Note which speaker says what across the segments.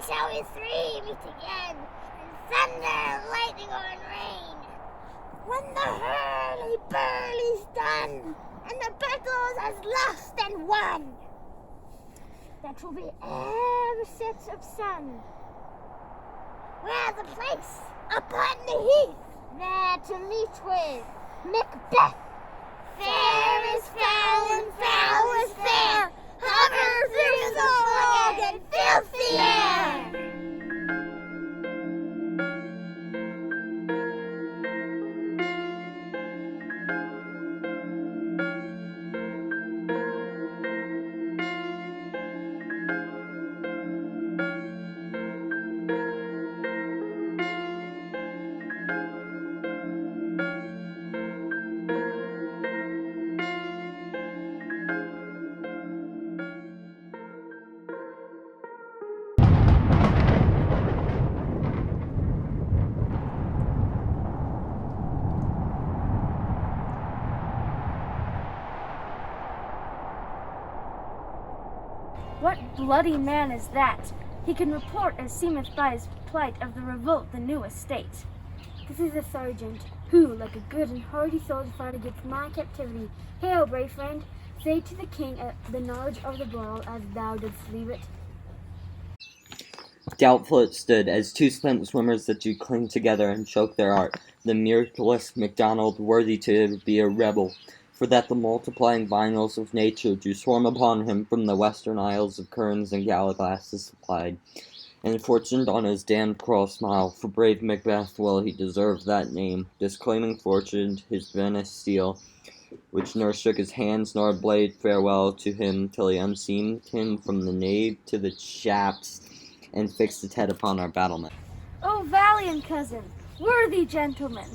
Speaker 1: When shall we three meet again? In thunder, lightning, or in rain? When the hurly-burly's done, and the battle's as lost and won, that will be ere set of sun. Where the place? Upon the heath, there to meet with Macbeth. Fair is foul and foul is fair, hover through the fog and filthy air.
Speaker 2: What bloody man is that? He can report as seemeth by his plight of the revolt the new estate. This is a sergeant, who, like a good and hearty soldier, fought against my captivity. Hail, brave friend! Say to the king the knowledge of the ball as thou didst leave it.
Speaker 3: Doubtful it stood, as two spent swimmers that do cling together and choke their art, the miraculous MacDonald, worthy to be a rebel, for that the multiplying vinyls of nature do swarm upon him from the western isles of Kerns and Gallaglasses supplied, and fortuned on his damned cruel smile, for brave Macbeth well he deserved that name, disclaiming fortune his Venice steel, which nor shook his hands nor bade farewell to him till he unseamed him from the nave to the chaps, and fixed his head upon our battlement.
Speaker 2: O valiant cousin, worthy gentleman!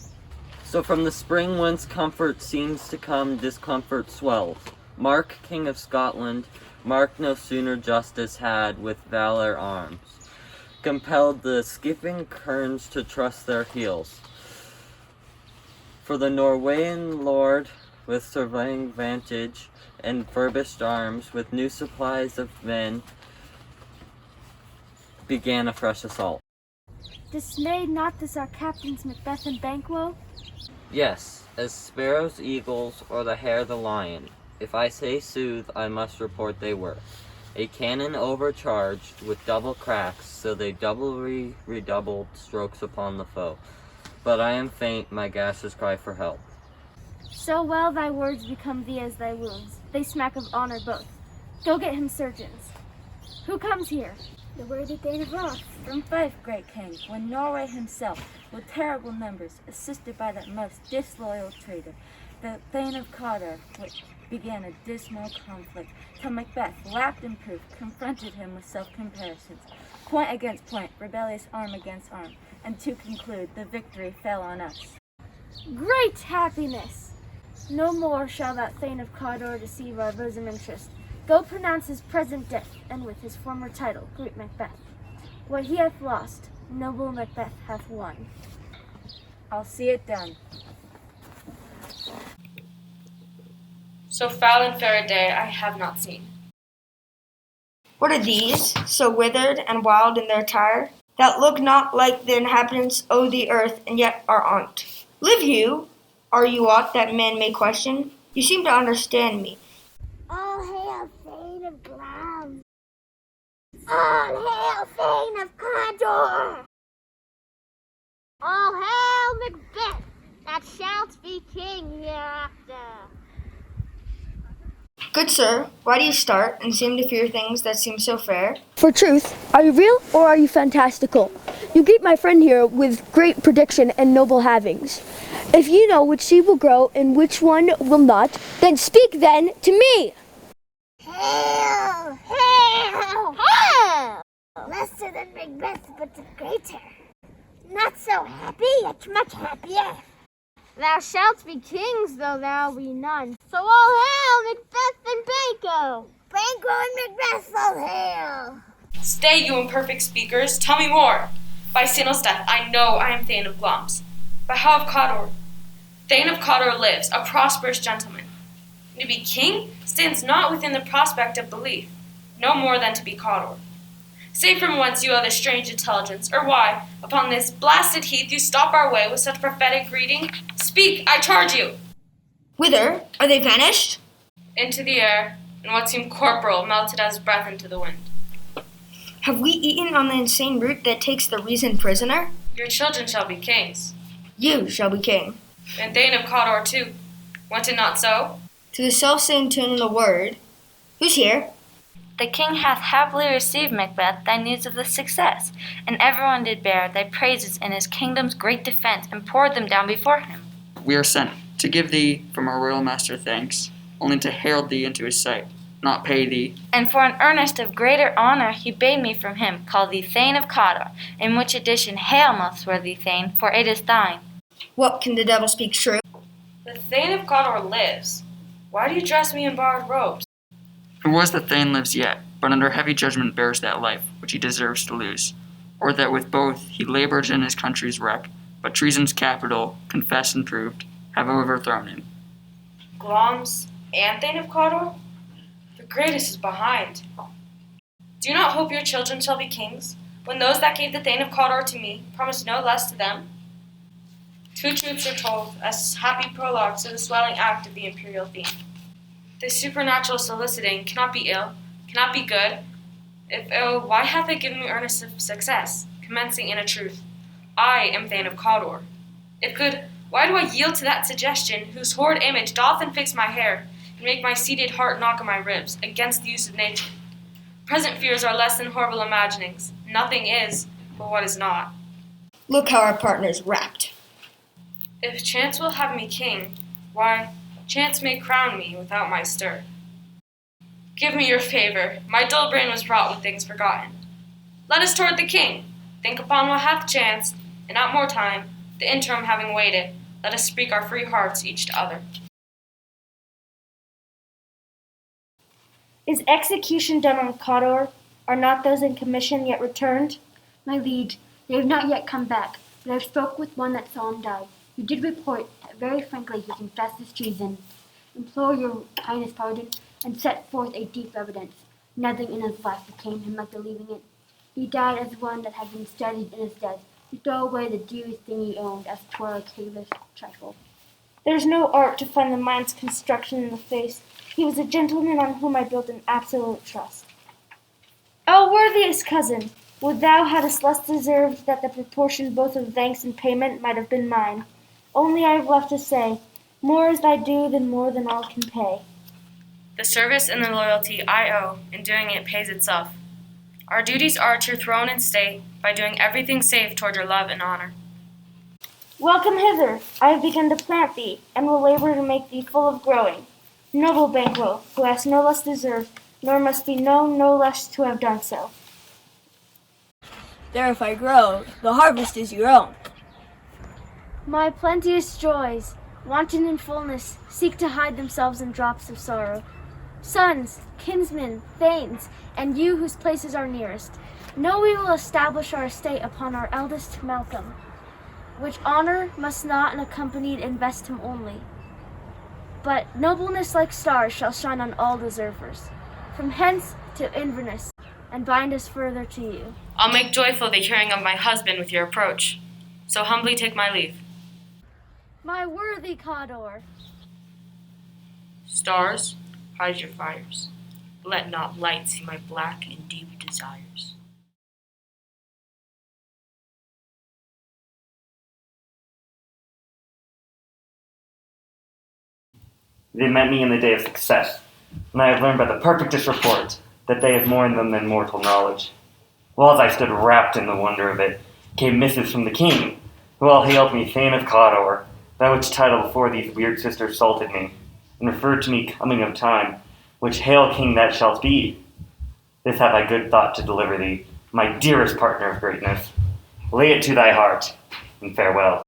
Speaker 3: So from the spring whence comfort seems to come, discomfort swells. Mark, King of Scotland, Mark no sooner justice had with valor arms, compelled the skipping kerns to trust their heels. For the Norwegian lord, with surveying vantage and furbished arms, with new supplies of men, began a fresh assault.
Speaker 2: Dismayed not this our captains Macbeth and Banquo?
Speaker 3: Yes, as sparrows eagles, or the hare the lion. If I say sooth, I must report they were. A cannon overcharged with double cracks, so they doubly redoubled strokes upon the foe. But I am faint, my gashes cry for help.
Speaker 2: So well thy words become thee as thy wounds. They smack of honor both. Go get him surgeons. Who comes here?
Speaker 4: The worthy Thane of Ross.
Speaker 5: From Fife, great king, when Norway himself, with terrible numbers, assisted by that most disloyal traitor, the Thane of Cawdor, which began a dismal conflict, till Macbeth, lapped in proof, confronted him with self-comparisons, point against point, rebellious arm against arm, and to conclude, the victory fell on us.
Speaker 2: Great happiness! No more shall that Thane of Cawdor deceive our bosom interest. Go pronounce his present death, and with his former title greet Macbeth. What he hath lost, noble Macbeth hath won.
Speaker 5: I'll see it done.
Speaker 6: So foul and fair a day I have not seen.
Speaker 4: What are these, so withered and wild in their attire, that look not like the inhabitants o' the earth, and yet are on't? Live you? Are you aught that men may question? You seem to understand me.
Speaker 1: All hail, Thane of Glam! All hail, Thane of Cawdor! All hail, Macbeth, that shalt be king hereafter!
Speaker 4: Good sir, why do you start and seem to fear things that seem so fair?
Speaker 7: For truth, are you real or are you fantastical? You greet my friend here with great prediction and noble havings. If you know which seed will grow and which one will not, then speak then to me!
Speaker 1: Hail! Hail! Hail! Lesser than Macbeth, but greater. Not so happy, yet much happier. Thou shalt be kings, though thou be none. So all hail, Macbeth and Banquo! Banquo and Macbeth, all hail!
Speaker 6: Stay, you imperfect speakers, tell me more. By Sinel's death, I know I am Thane of Glamis. But how of Cawdor? Thane of Cawdor lives, a prosperous gentleman. And to be king stands not within the prospect of belief, no more than to be Cawdor. Say from whence you other strange intelligence, or why, upon this blasted heath, you stop our way with such prophetic greeting? Speak, I charge you!
Speaker 4: Whither? Are they vanished?
Speaker 6: Into the air, and what seemed corporal melted as breath into the wind.
Speaker 4: Have we eaten on the insane root that takes the reason prisoner?
Speaker 6: Your children shall be kings,
Speaker 4: You shall be king.
Speaker 6: and Thane of Cawdor too. Went it not so?
Speaker 4: To the self-same tune of the word. Who's here?
Speaker 5: The king hath happily received, Macbeth, thy news of the success, and everyone did bear thy praises in his kingdom's great defence, and poured them down before him.
Speaker 8: We are sent to give thee from our royal master thanks, only to herald thee into his sight, not pay thee.
Speaker 5: And for an earnest of greater honour he bade me from him call thee Thane of Cawdor, in which addition hail, most worthy Thane, for it is thine.
Speaker 4: What, can the devil speak true?
Speaker 6: The Thane of Cawdor lives. Why do you dress me in borrowed robes?
Speaker 8: Who was the Thane lives yet, but under heavy judgment bears that life which he deserves to lose, or that with both he labours in his country's wreck, but treason's capital, confessed and proved, have overthrown him.
Speaker 6: Glamis and Thane of Cawdor? The greatest is behind. Do you not hope your children shall be kings, when those that gave the Thane of Cawdor to me promised no less to them? Two truths are told, as happy prologues to the swelling act of the imperial theme. This supernatural soliciting cannot be ill, cannot be good. If ill, why hath it given me earnest of success, commencing in a truth? I am Thane of Cawdor. If good, why do I yield to that suggestion, whose horrid image doth infix my hair, and make my seated heart knock on my ribs, against the use of nature? Present fears are less than horrible imaginings. Nothing is, but what is not.
Speaker 4: Look how our partner's wrapped.
Speaker 6: If chance will have me king, why, chance may crown me without my stir. Give me your favor. My dull brain was wrought with things forgotten. Let us toward the king. Think upon what hath chanced, and at more time, the interim having waited, let us speak our free hearts each to other.
Speaker 2: Is execution done on Cawdor? Are not those in commission yet returned? My liege, they have not yet come back, but I have spoke with one that saw him die. He did report that very frankly he confessed his treason, implore your highness pardon, and set forth a deep evidence. Nothing in his life became him like believing it. He died as one that had been studied in his death, to throw away the dearest thing he owned as 'twere a careless trifle. There's no art to find the mind's construction in the face. He was a gentleman on whom I built an absolute trust. O worthiest cousin, would thou hadst less deserved that the proportion both of thanks and payment might have been mine. Only I have left to say, more is thy due than more than all can pay.
Speaker 6: The service and the loyalty I owe, in doing it pays itself. Our duties are at your throne and state, by doing everything safe toward your love and honor.
Speaker 2: Welcome hither. I have begun to plant thee, and will labor to make thee full of growing. Noble Banquo, who hast no less deserved, nor must be known no less to have done so.
Speaker 7: There, if I grow, the harvest is your own.
Speaker 2: My plenteous joys, wanton in fullness, seek to hide themselves in drops of sorrow. Sons, kinsmen, thanes, and you whose places are nearest, know we will establish our estate upon our eldest Malcolm, which honor must not unaccompanied invest him only, but nobleness like stars shall shine on all deservers, from hence to Inverness, and bind us further to you.
Speaker 6: I'll make joyful the hearing of my husband with your approach, so humbly take my leave.
Speaker 2: My worthy Cawdor,
Speaker 6: Stars, hide your fires. Let not light see my black and deep desires.
Speaker 9: They met me in the day of success, and I have learned by the perfectest reports that they have more in them than mortal knowledge. While as I stood wrapped in the wonder of it, came missives from the king, who all hailed me Thane of Cawdor, by which title before these weird sisters salted me, and referred to me coming of time, which hail king that shalt be. This have I good thought to deliver thee, my dearest partner of greatness. Lay it to thy heart, and farewell.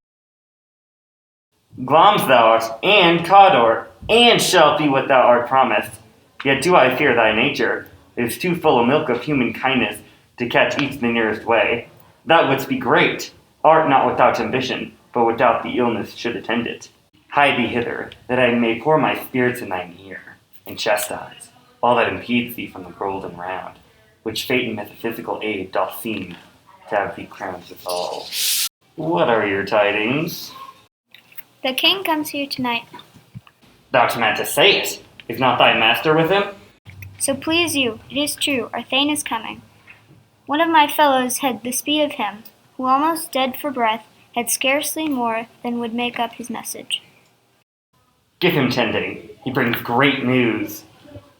Speaker 9: Glamis thou art, and Cawdor, and shalt be what thou art promised. Yet do I fear thy nature. It is too full of milk of human kindness to catch each the nearest way. Thou wouldst be great, art not without ambition, but without the illness should attend it. Hie thee hither, that I may pour my spirits in thine ear, and chastise all that impedes thee from the golden round, which fate and metaphysical aid doth seem to have thee crowned withal. What are your tidings?
Speaker 10: The king comes here tonight.
Speaker 9: Thou'rt meant to say it. Is not thy master with him?
Speaker 10: So please you, it is true, our Thane is coming. One of my fellows had the speed of him, who almost dead for breath, had scarcely more than would make up his message.
Speaker 9: Give him tending. He brings great news.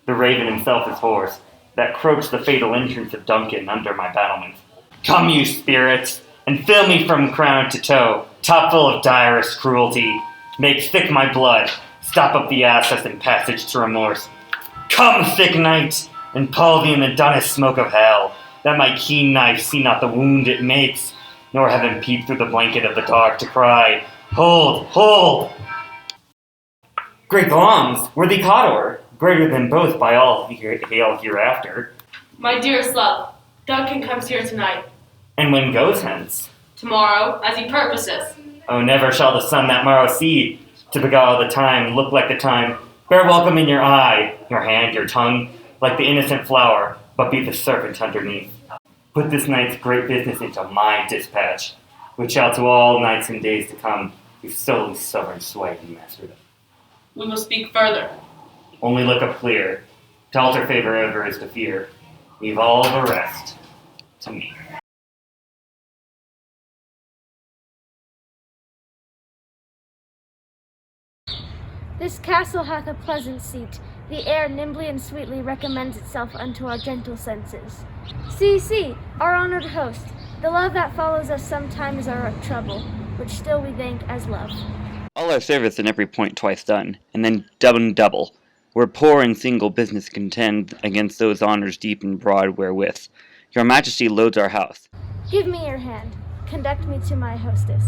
Speaker 9: The raven himself is hoarse, that croaks the fatal entrance of Duncan under my battlements. Come, you spirits, and fill me from crown to toe, top full of direst cruelty. Make thick my blood, stop up the access and passage to remorse. Come, thick night, and pall thee in the dunnest smoke of hell, that my keen knife see not the wound it makes, nor heaven peep through the blanket of the dark to cry, Hold, hold! Great Glamis, worthy Cawdor, greater than both by all hail hereafter.
Speaker 6: My dearest love, Duncan comes here tonight.
Speaker 9: And when goes hence?
Speaker 6: Tomorrow, as he purposes.
Speaker 9: Oh, never shall the sun that morrow see, to beguile the time, look like the time, bear welcome in your eye, your hand, your tongue, like the innocent flower, but be the serpent underneath. Put this night's great business into my dispatch, which shall to all nights and days to come be solely sovereign sway and masterdom.
Speaker 6: We will speak further.
Speaker 9: Only look up clear. To alter favor ever is to fear. Leave all the rest to me.
Speaker 2: This castle hath a pleasant seat. The air nimbly and sweetly recommends itself unto our gentle senses. See, our honored host. The love that follows us sometimes our trouble, which still we thank as love.
Speaker 11: All our service in every point twice done, and then double. Where poor and single business contend against those honors deep and broad wherewith your majesty loads our house.
Speaker 2: Give me your hand. Conduct me to my hostess.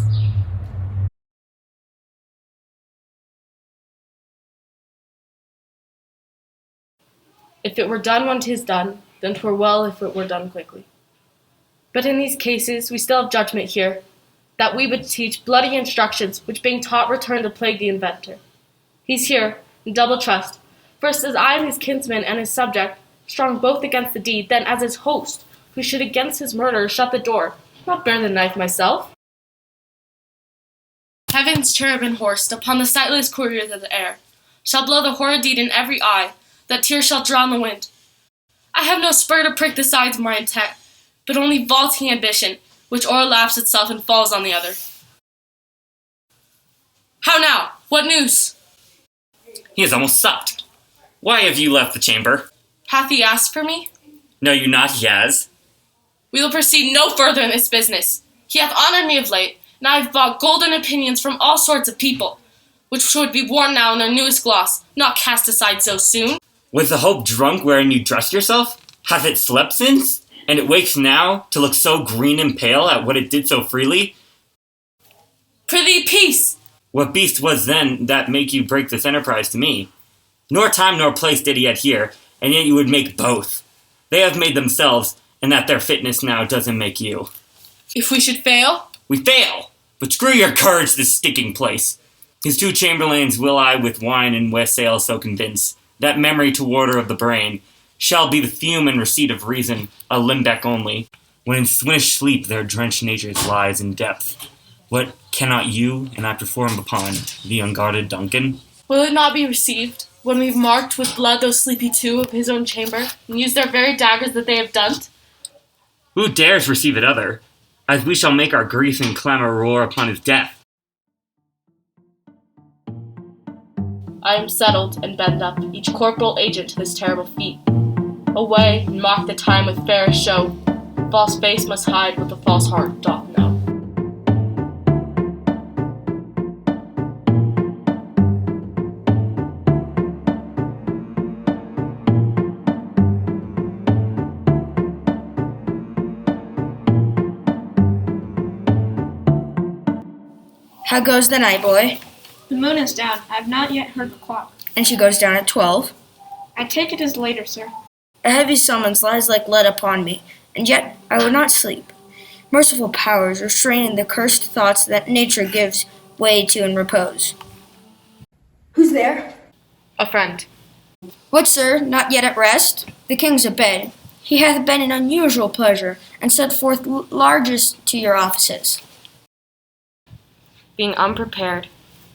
Speaker 6: If it were done when 'tis done, then 'twere well if it were done quickly. But in these cases we still have judgment here, that we would teach bloody instructions, which being taught return to plague the inventor. He's here, in double trust, first as I am his kinsman and his subject, strong both against the deed, then as his host, who should against his murderer shut the door, not bear the knife myself. Heaven's cherubim horsed upon the sightless couriers of the air, shall blow the horrid deed in every eye, that tears shall drown the wind. I have no spur to prick the sides of my intent, but only vaulting ambition, which o'erlaps itself and falls on the other. How now? What news?
Speaker 9: He has almost supped. Why have you left the chamber?
Speaker 6: Hath he asked for me?
Speaker 9: Know you not he has?
Speaker 6: We will proceed no further in this business. He hath honored me of late, and I have bought golden opinions from all sorts of people, which should be worn now in their newest gloss, not cast aside so soon.
Speaker 9: Was the hope drunk wherein you dressed yourself? Hath it slept since? And it wakes now to look so green and pale at what it did so freely?
Speaker 6: Prithee, peace!
Speaker 9: What beast was then that make you break this enterprise to me? Nor time nor place did he adhere, and yet you would make both. They have made themselves, and that their fitness now doesn't make you.
Speaker 6: If we should fail?
Speaker 9: We fail! But screw your courage, this sticking place. His two chamberlains will I with wine and wassail so convince, that memory to warder of the brain shall be the fume and receipt of reason, a limbeck only, when in swinish sleep their drenched natures lies in depth. What cannot you and I perform upon the unguarded Duncan?
Speaker 6: Will it not be received, when we've marked with blood those sleepy two of his own chamber, and used their very daggers that they have done?
Speaker 9: Who dares receive it other, as we shall make our grief and clamour roar upon his death?
Speaker 6: I am settled and bend up, each corporal agent to this terrible feat. Away, and mark the time with fairest show. False face must hide what the false heart doth know.
Speaker 4: How goes the night, boy?
Speaker 12: The moon is down. I have not yet heard the clock.
Speaker 4: And she goes down at 12.
Speaker 12: I take it as later, sir.
Speaker 4: A heavy summons lies like lead upon me, and yet I would not sleep. Merciful powers restraining the cursed thoughts that nature gives way to in repose.
Speaker 7: Who's there?
Speaker 6: A friend.
Speaker 4: What, sir, not yet at rest? The king's abed. He hath been an unusual pleasure, and set forth largesse to your offices.
Speaker 6: Being unprepared,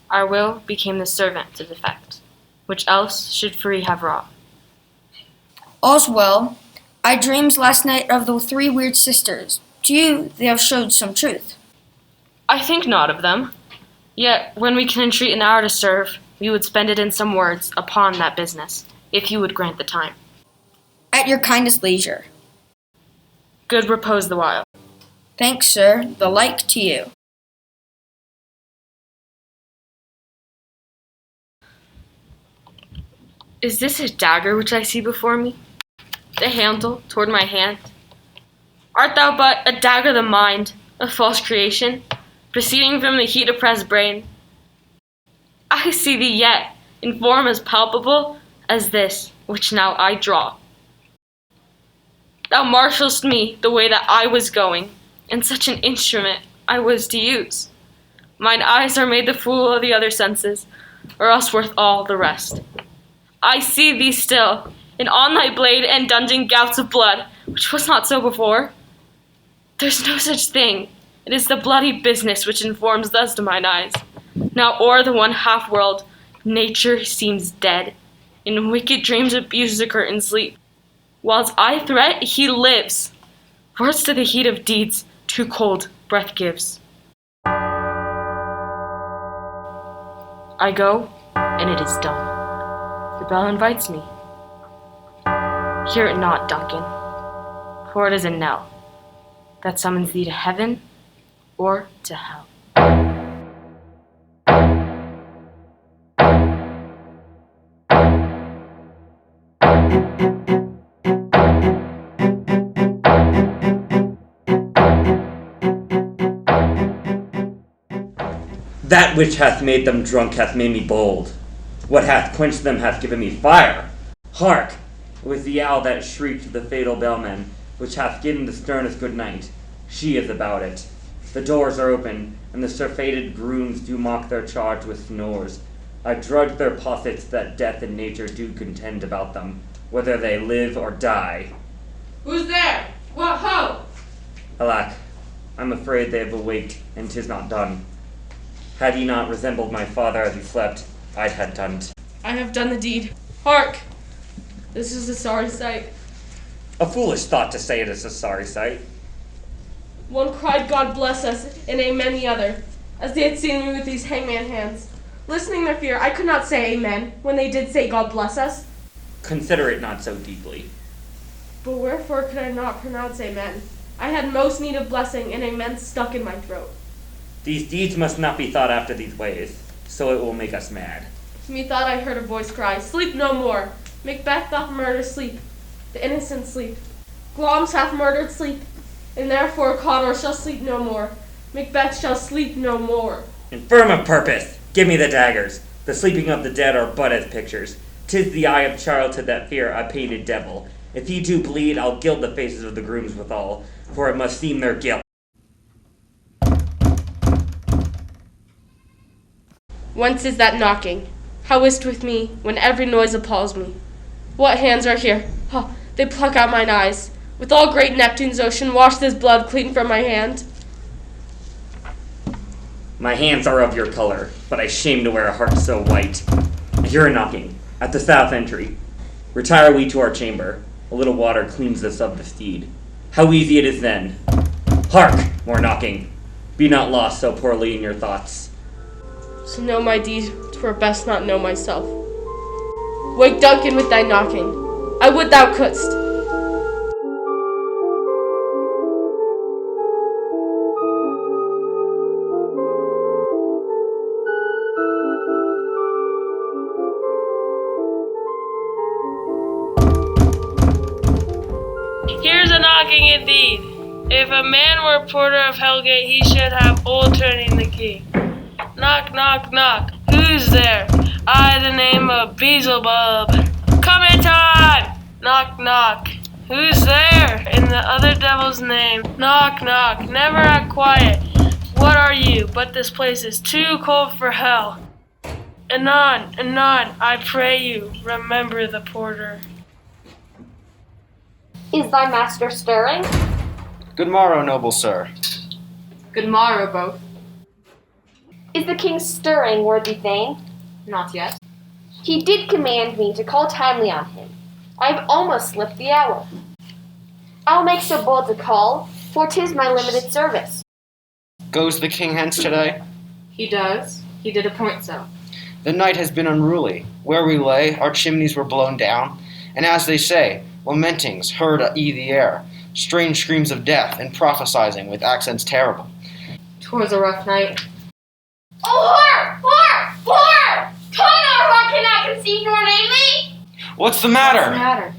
Speaker 6: our will became the servant to defect, which else should free have wrought.
Speaker 4: All's well. I dreamed last night of the 3 weird sisters. To you they have showed some truth.
Speaker 6: I think not of them. Yet, when we can entreat an hour to serve, we would spend it in some words upon that business, if you would grant the time.
Speaker 4: At your kindest leisure.
Speaker 6: Good repose the while.
Speaker 4: Thanks, sir. The like to you.
Speaker 6: Is this a dagger which I see before me? The handle toward my hand? Art thou but a dagger of the mind, a false creation, proceeding from the heat-oppressed brain? I see thee yet, in form as palpable as this which now I draw. Thou marshalst me the way that I was going, and such an instrument I was to use. Mine eyes are made the fool of the other senses, or else worth all the rest. I see thee still, and on thy blade and dungeon gouts of blood, which was not so before. There's no such thing. It is the bloody business which informs thus to mine eyes. Now o'er the one half-world, nature seems dead. In wicked dreams abuse occur in sleep. Whilst I threat, he lives. Words to the heat of deeds, too cold breath gives. I go, and it is done. The bell invites me. Hear it not, Duncan, for it is a knell that summons thee to heaven or to hell.
Speaker 3: That which hath made them drunk hath made me bold. What hath quenched them hath given me fire. Hark! It was the owl that shrieked to the fatal bellman, which hath given the sternest good night. She is about it. The doors are open, and the surfeited grooms do mock their charge with snores. I drudge their possets that death and nature do contend about them, whether they live or die.
Speaker 6: Who's there? What ho?
Speaker 3: Alack, I'm afraid they have awaked, and 'tis not done. Had he not resembled my father as he slept, I'd had done't.
Speaker 6: I have done the deed. Hark! This is a sorry sight.
Speaker 3: A foolish thought to say it is a sorry sight.
Speaker 6: One cried, God bless us, and amen the other, as they had seen me with these hangman hands. Listening their fear, I could not say amen, when they did say God bless us.
Speaker 3: Consider it not so deeply.
Speaker 6: But wherefore could I not pronounce amen? I had most need of blessing, and amen stuck in my throat.
Speaker 3: These deeds must not be thought after these ways, so it will make us mad.
Speaker 6: Methought I heard a voice cry, sleep no more. Macbeth doth murder sleep, the innocent sleep. Glamis hath murdered sleep, and therefore Cawdor shall sleep no more. Macbeth shall sleep no more.
Speaker 3: Infirm of purpose! Give me the daggers. The sleeping of the dead are but as pictures. 'Tis the eye of childhood that fear a painted devil. If ye do bleed, I'll gild the faces of the grooms withal, for it must seem their guilt.
Speaker 6: Whence is that knocking? How is't with me, when every noise appalls me? What hands are here? Ha! They pluck out mine eyes. With all great Neptune's ocean, wash this blood clean from my hand.
Speaker 3: My hands are of your color, but I shame to wear a heart so white. I hear a knocking, at the south entry. Retire we to our chamber. A little water cleans us of the steed. How easy it is then. Hark! More knocking. Be not lost so poorly in your thoughts.
Speaker 6: To know my deed, 'twere best not know myself. Wake Duncan with thy knocking. I would thou couldst.
Speaker 13: Here's a knocking indeed. If a man were porter of Hellgate, he should have old turning the key. Knock, knock, knock. Who's there? I, the name of Beelzebub. Come in time! Knock, knock. Who's there? In the other devil's name. Knock, knock. Never act quiet. What are you? But this place is too cold for hell. Anon, anon, I pray you, remember the porter.
Speaker 14: Is thy master stirring?
Speaker 15: Good morrow, noble sir.
Speaker 14: Good morrow, both. Is the king stirring, worthy Thane? Not yet. He did command me to call timely on him. I've almost slipped the hour. I'll make so bold to call, for 'tis my limited service.
Speaker 15: Goes the king hence today?
Speaker 14: He does. He did appoint so.
Speaker 15: The night has been unruly. Where we lay, our chimneys were blown down, and as they say, lamentings heard i' the air, strange screams of death, and prophesying with accents terrible.
Speaker 14: 'Twas a rough night. Oh, horror! Horror! Horror! Connor, what cannot conceive nor name thee?
Speaker 15: What's the matter?
Speaker 14: What's the matter?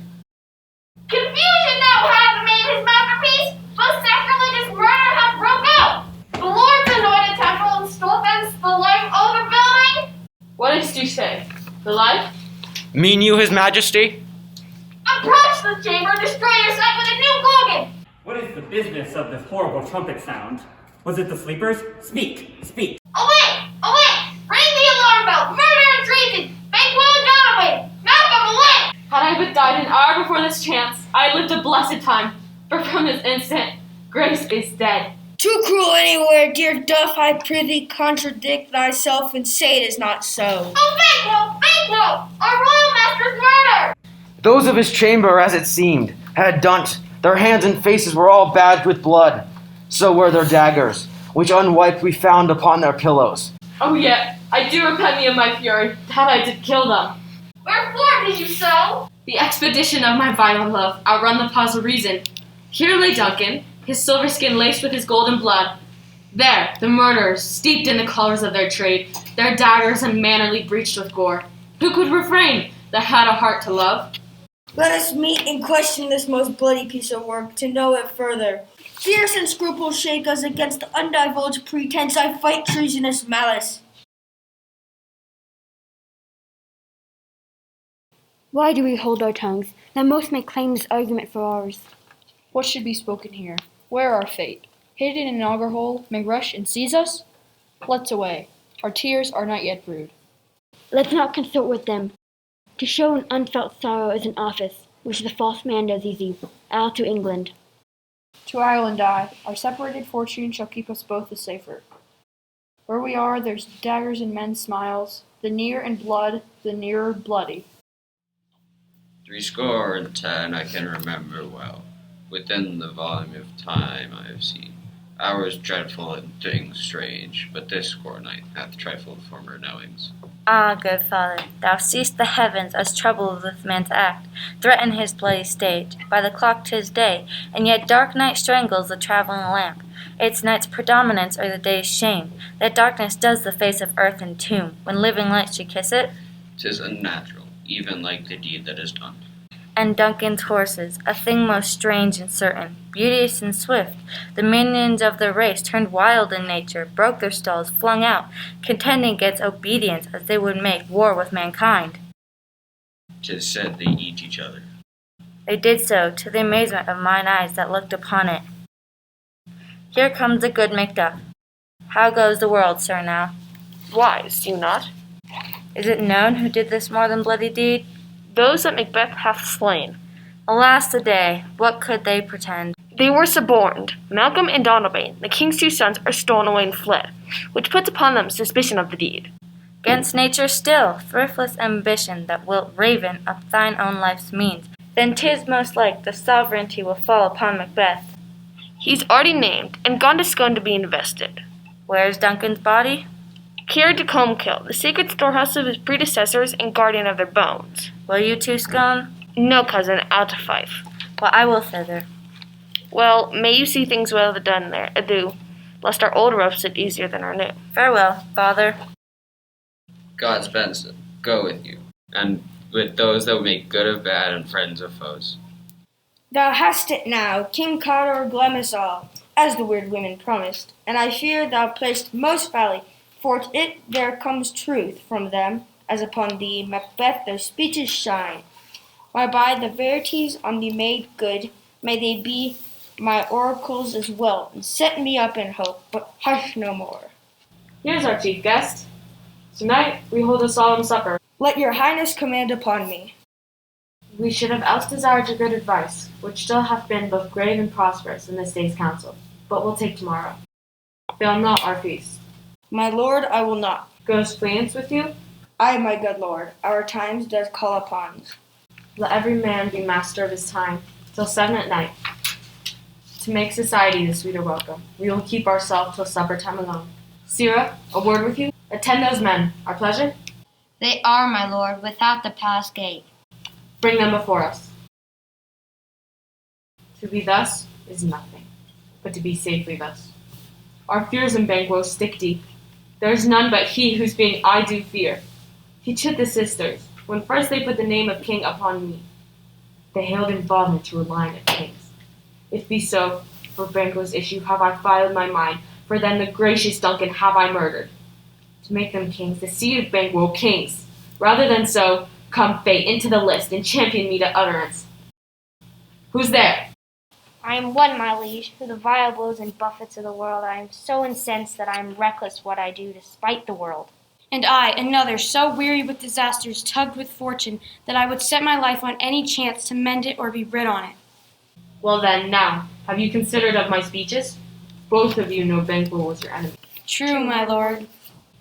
Speaker 14: Confusion now hath made his masterpiece. Most sacrilegious murder hath broke out. The Lord's anointed temple and stole thence the life of the building. What is to say? The life?
Speaker 15: Mean you, his majesty?
Speaker 14: Approach the chamber, destroy your sight with a new gorgon.
Speaker 16: What is the business of this horrible trumpet sound? Was it the sleepers? Speak, speak.
Speaker 14: Away! Away! Ring the alarm bell! Murder and treason! Make Will Donaway! Malcolm, away! Had I but died an hour before this chance, I had lived a blessed time. For from this instant, grace is dead.
Speaker 4: Too cruel anywhere, dear Duff, I prithee contradict thyself and say it is not so.
Speaker 14: Oh, Banquo! Banquo! Our royal master's murder!
Speaker 15: Those of his chamber, as it seemed, had done 't. Their hands and faces were all badged with blood. So were their daggers, which unwiped we found upon their pillows.
Speaker 14: Oh, yet, I do repent me of my fury, that I did kill them. Wherefore did you so? The expedition of my violent love outrun the pause of reason. Here lay Duncan, his silver skin laced with his golden blood. There, the murderers, steeped in the colors of their trade, their daggers unmannerly breached with gore. Who could refrain that had a heart to love?
Speaker 4: Let us meet and question this most bloody piece of work, to know it further. Fierce and scruples shake us against the undivulged pretense I fight treasonous malice.
Speaker 7: Why do we hold our tongues, that most may claim this argument for ours?
Speaker 12: What should be spoken here? Where our fate? Hidden in an auger hole, may rush and seize us? Let's away. Our tears are not yet brewed.
Speaker 7: Let's not consort with them. To show an unfelt sorrow is an office, which the false man does easy. Out to England.
Speaker 12: To Ireland I, our separated fortune shall keep us both the safer. Where we are, there's daggers in men's smiles, the near in blood, the nearer bloody.
Speaker 17: 70 I can remember well. Within the volume of time I have seen hours dreadful and things strange, but this hoar night hath trifled former knowings.
Speaker 5: Ah, good father, thou seest the heavens as troubled with man's act, threaten his bloody state. By the clock 'tis day, and yet dark night strangles the travelling lamp. Its night's predominance or the day's shame. That darkness does the face of earth entomb. When living light should kiss it,
Speaker 17: 'Tis unnatural, even like the deed that is done.
Speaker 5: and Duncan's horses, a thing most strange and certain, beauteous and swift, the minions of their race turned wild in nature, broke their stalls, flung out, contending against obedience as they would make war with mankind.
Speaker 17: 'Tis said they eat each other.
Speaker 5: They did so, to the amazement of mine eyes that looked upon it. Here comes the good Macbeth. How goes the world, sir, now?
Speaker 14: Wise, you not?
Speaker 5: Is it known who did this more than bloody deed?
Speaker 14: Those that Macbeth hath slain.
Speaker 5: Alas the day, what could they pretend?
Speaker 14: They were suborned. Malcolm and Donalbain, the king's 2 sons, are stolen away and fled, which puts upon them suspicion of the deed.
Speaker 5: 'Gainst nature still, thriftless ambition, that wilt raven up thine own life's means, then 'tis most like the sovereignty will fall upon Macbeth.
Speaker 14: He's already named, and gone to Scone to be invested.
Speaker 5: Where's Duncan's body?
Speaker 14: Carried to Comkill, the sacred storehouse of his predecessors and guardian of their bones.
Speaker 5: Will you to Scone?
Speaker 14: No, cousin, out to Fife.
Speaker 5: Well, I will thither.
Speaker 14: Well, may you see things well done there, adieu, lest our old ropes sit easier than our new.
Speaker 5: Farewell, father.
Speaker 17: God's benison go with you, and with those that will make good of bad and friends of foes.
Speaker 4: Thou hast it now, King Cawdor Glemis all, as the weird women promised, and I fear thou play'st most foully, for it there comes truth from them, as upon thee, Macbeth, their speeches shine. Whereby the verities on thee made good, may they be my oracles as well, and set me up in hope, but hush no more.
Speaker 6: Here's our chief guest. Tonight we hold a solemn supper.
Speaker 4: Let your highness command upon me.
Speaker 6: We should have else desired your good advice, which still hath been both grave and prosperous in this day's council, but we'll take tomorrow. Fail not our feast.
Speaker 4: My lord, I will not.
Speaker 6: Goes Fleance with you?
Speaker 4: Ay, my good lord, our times does call upon.
Speaker 6: Let every man be master of his time, till 7 at night. To make society the sweeter welcome, we will keep ourselves till supper time alone. Sirrah, a word with you? Attend those men. Our pleasure?
Speaker 10: They are, my lord, without the palace gate.
Speaker 6: Bring them before us. To be thus is nothing, but to be safely thus. Our fears in Banquo stick deep. There is none but he whose being I do fear. He chid the sisters, when first they put the name of king upon me. They hailed him father to a line of kings. If be so, for Banquo's issue have I filed my mind, for then the gracious Duncan have I murdered. To make them kings, the seed of Banquo kings. Rather than so, come fate into the list and champion me to utterance. Who's there?
Speaker 10: I am one, my liege, who the vile blows and buffets of the world. I am so incensed that I am reckless what I do to spite the world.
Speaker 18: And I, another, so weary with disasters, tugged with fortune, that I would set my life on any chance to mend it or be rid on it.
Speaker 6: Well then, now, have you considered of my speeches? Both of you know Banquo was your enemy.
Speaker 18: True, my lord.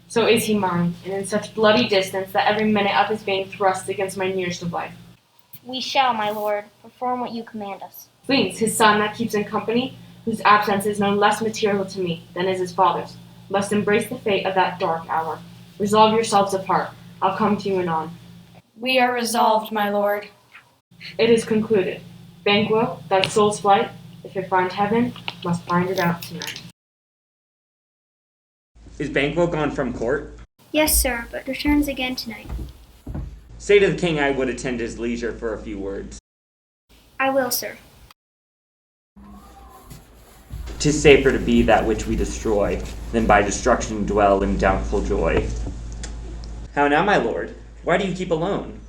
Speaker 6: So is he mine, and in such bloody distance that every minute of his being thrust against my nearest of life.
Speaker 10: We shall, my lord, perform what you command us.
Speaker 6: Fleance, his son that keeps in company, whose absence is no less material to me than is his father's, must embrace the fate of that dark hour. Resolve yourselves apart. I'll come to you anon.
Speaker 18: We are resolved, my lord.
Speaker 6: It is concluded. Banquo, that soul's flight, if it find heaven, must find it out tonight.
Speaker 16: Is Banquo gone from court?
Speaker 10: Yes, sir, but returns again tonight.
Speaker 16: Say to the king I would attend his leisure for a few words.
Speaker 10: I will, sir.
Speaker 16: 'Tis safer to be that which we destroy, than by destruction dwell in doubtful joy. How now, my lord? Why do you keep alone?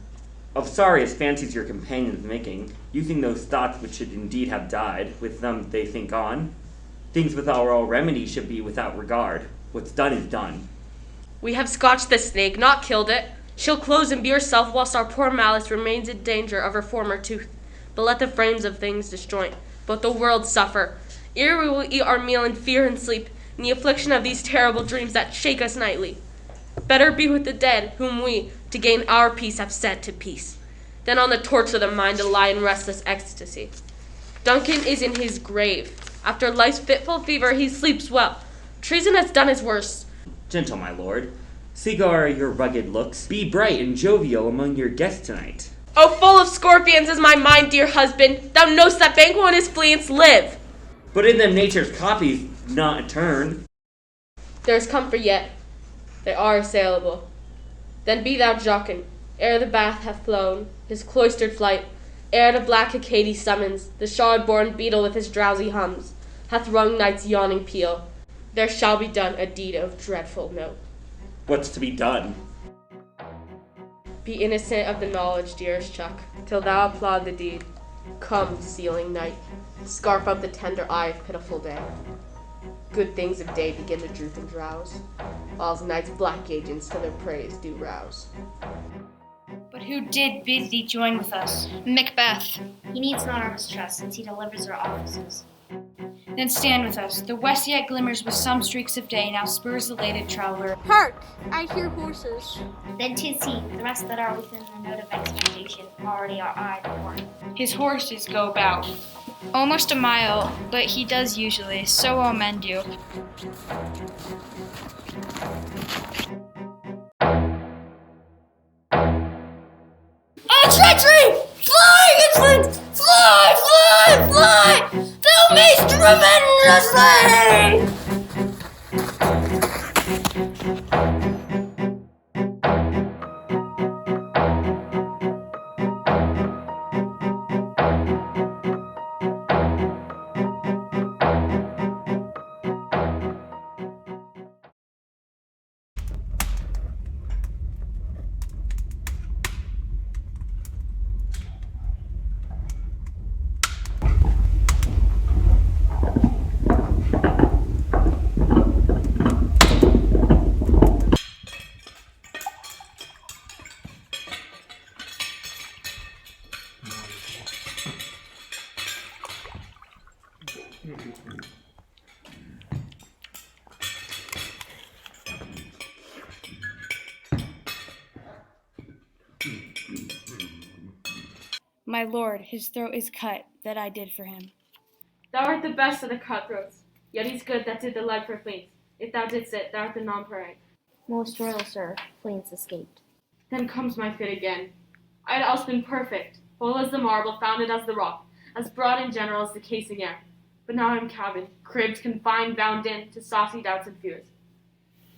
Speaker 16: Of sorriest fancies your companions making, using those thoughts which should indeed have died, with them they think on. Things with our all remedy should be without regard. What's done is done.
Speaker 13: We have scotched the snake, not killed it. She'll close and be herself whilst our poor malice remains in danger of her former tooth. But let the frames of things disjoint, but the world suffer. Ere we will eat our meal in fear and sleep, in the affliction of these terrible dreams that shake us nightly. Better be with the dead, whom we, to gain our peace, have sent to peace, than on the torch of the mind to lie in restless ecstasy. Duncan is in his grave. After life's fitful fever, he sleeps well. Treason has done his worst.
Speaker 16: Gentle, my lord. Cigar your rugged looks. Be bright and jovial among your guests tonight.
Speaker 13: Oh, full of scorpions is my mind, dear husband. Thou know'st that Banquo and his Fleance live.
Speaker 16: But in them nature's copies not turned.
Speaker 13: There's comfort yet. They are assailable. Then be thou jocund, ere the bath hath flown, his cloistered flight, ere the black Hecate summons, the shard-born beetle with his drowsy hums, hath rung night's yawning peal. There shall be done a deed of dreadful note.
Speaker 16: What's to be done?
Speaker 13: Be innocent of the knowledge, dearest Chuck, till thou applaud the deed. Come, sealing night, scarf up the tender eye of pitiful day. Good things of day begin to droop and drowse, whiles night's black agents to their praise do rouse.
Speaker 18: But who did bid thee join with us? Macbeth.
Speaker 10: He needs not our mistrust, since he delivers our offices.
Speaker 18: Then stand with us. The west yet glimmers with some streaks of day, now spurs the lated traveler.
Speaker 2: Hark! I hear horses.
Speaker 10: Then 'tis he, the rest that are within the note of expectation, already our eye before.
Speaker 18: His horses go about almost a mile, but he does usually, so all men do.
Speaker 4: Treachery! Fly, insolent! Fly, fly, fly! Thou mayst revenge us slain!
Speaker 18: My lord, his throat is cut, that I did for him.
Speaker 14: Thou art the best of the cutthroats, yet he's good that did the like for Fleance. If thou didst it, thou art the nonpareil.
Speaker 10: Most royal sir, Fleance escaped.
Speaker 14: Then comes my fit again. I had else been perfect, whole as the marble, founded as the rock, as broad and general as the casing air. But now I'm cabined, cribbed, confined, bound in, to saucy doubts and fears.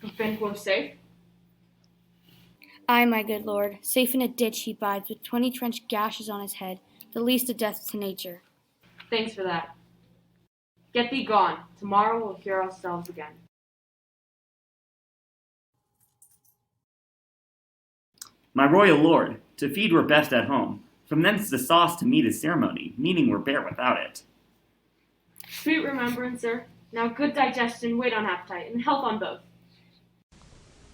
Speaker 14: But Banquo safe?
Speaker 18: Ay, my good lord, safe in a ditch he bides, with 20 trench gashes on his head, the least a death to nature.
Speaker 14: Thanks for that. Get thee gone. Tomorrow we'll hear ourselves again.
Speaker 16: My royal lord, to feed we're best at home. From thence the sauce to meat is ceremony, meaning we're bare without it.
Speaker 14: Sweet remembrancer, now good digestion, wait on appetite, and health on both.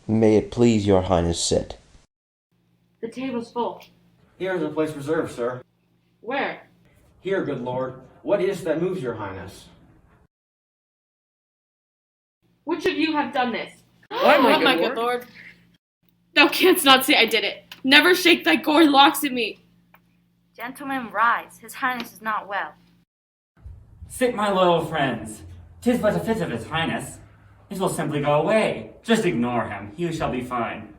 Speaker 19: May it please your highness sit.
Speaker 14: The table's full.
Speaker 15: Here is a place reserved, sir.
Speaker 14: Where?
Speaker 15: Here, good lord. What is that moves your highness?
Speaker 14: Which of you have done this?
Speaker 6: What, my good lord? Thou canst not say I did it. Never shake thy gory locks at me.
Speaker 5: Gentlemen, rise. His highness is not well.
Speaker 16: Sit, my loyal friends. 'Tis but a fit of his highness. It will simply go away. Just ignore him. You shall be fine.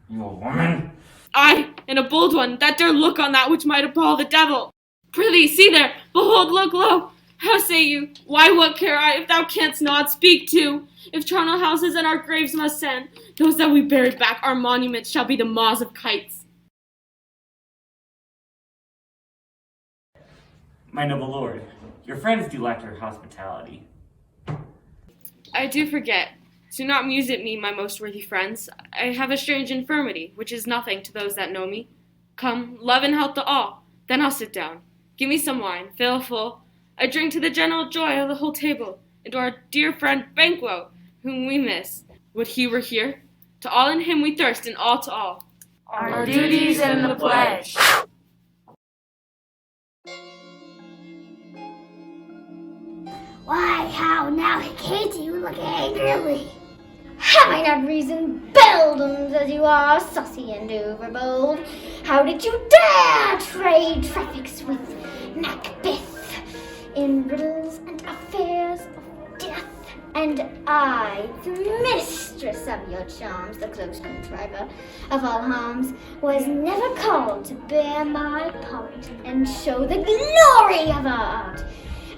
Speaker 16: You a woman?
Speaker 6: I, and a bold one, that dare look on that which might appall the devil. Prithee, see there, behold, look low. How say you? Why, what care I, if thou canst not speak to? If charnel houses and our graves must send, those that we buried back, our monuments shall be the maws of kites.
Speaker 16: My noble lord, your friends do lack your hospitality.
Speaker 6: I do forget. Do not muse at me, my most worthy friends. I have a strange infirmity, which is nothing to those that know me. Come, love and health to all. Then I'll sit down. Give me some wine, fill full. I drink to the general joy of the whole table, and to our dear friend Banquo, whom we miss. Would he were here? To all in him we thirst, and all to all.
Speaker 5: Our duties and the pledge.
Speaker 1: Why, how now, Katie, you look angrily. Have I not reason, beldams as you are, saucy and overbold? How did you dare trade traffics with Macbeth in riddles and affairs of death? And I, the mistress of your charms, the close contriver of all harms, was never called to bear my part and show the glory of our art.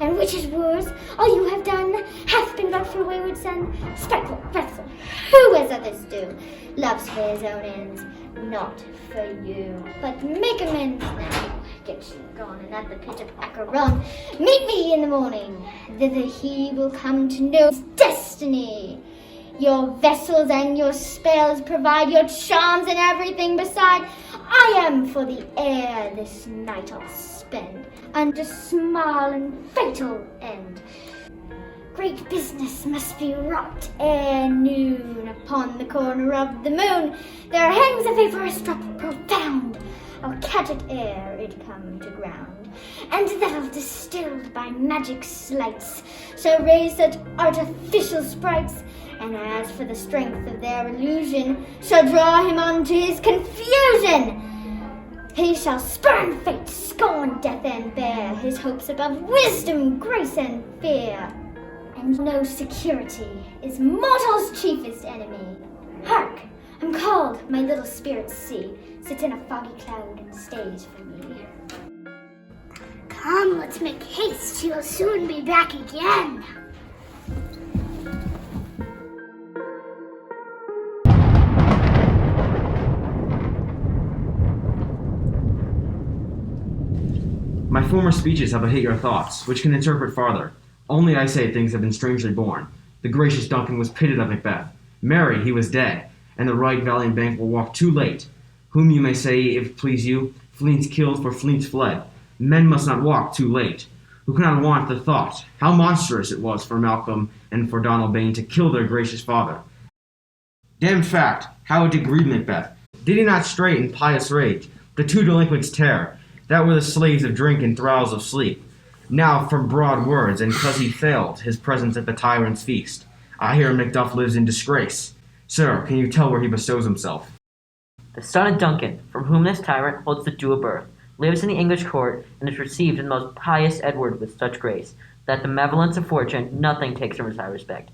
Speaker 1: And which is worse, all you have done hath been but for a wayward son, spiteful, wrathful, who as others do, loves for his own ends, not for you. But make amends now, get you gone, and at the pit of Acheron, meet me in the morning. Thither he will come to know his destiny. Your vessels and your spells provide your charms and everything beside. I am for the air this night I'll spend, under small and fatal end. Great business must be wrought ere noon. Upon the corner of the moon there hangs a vaporous drop profound. I'll catch it ere it come to ground, and that'll distilled by magic sleights shall raise such artificial sprites, and as for the strength of their illusion, shall draw him on to his confusion. He shall spurn fate, scorn death, and bear his hopes above wisdom, grace, and fear. And no security is mortal's chiefest enemy. Hark! I'm called, my little spirit see, sits in a foggy cloud and stays for me. Come, let's make haste, she'll soon be back again.
Speaker 15: My former speeches have but hit your thoughts, which can interpret farther. Only I say things have been strangely born. The gracious Duncan was pitted of Macbeth. Married, he was dead, and the right valiant Bank will walk too late. Whom you may say, if it please you, Fleance killed for Fleance fled. Men must not walk too late. Who cannot want the thought, how monstrous it was for Malcolm and for Donald Bane to kill their gracious father. Damned fact, how it did grieve Macbeth. Did he not stray in pious rage, the two delinquents tear, that were the slaves of drink and thralls of sleep? Now, from broad words, and 'cause he failed his presence at the tyrant's feast, I hear Macduff lives in disgrace. Sir, can you tell where he bestows himself?
Speaker 20: The son of Duncan, from whom this tyrant holds the due of birth, lives in the English court, and is received in the most pious Edward with such grace, that the malevolence of fortune nothing takes from his high respect.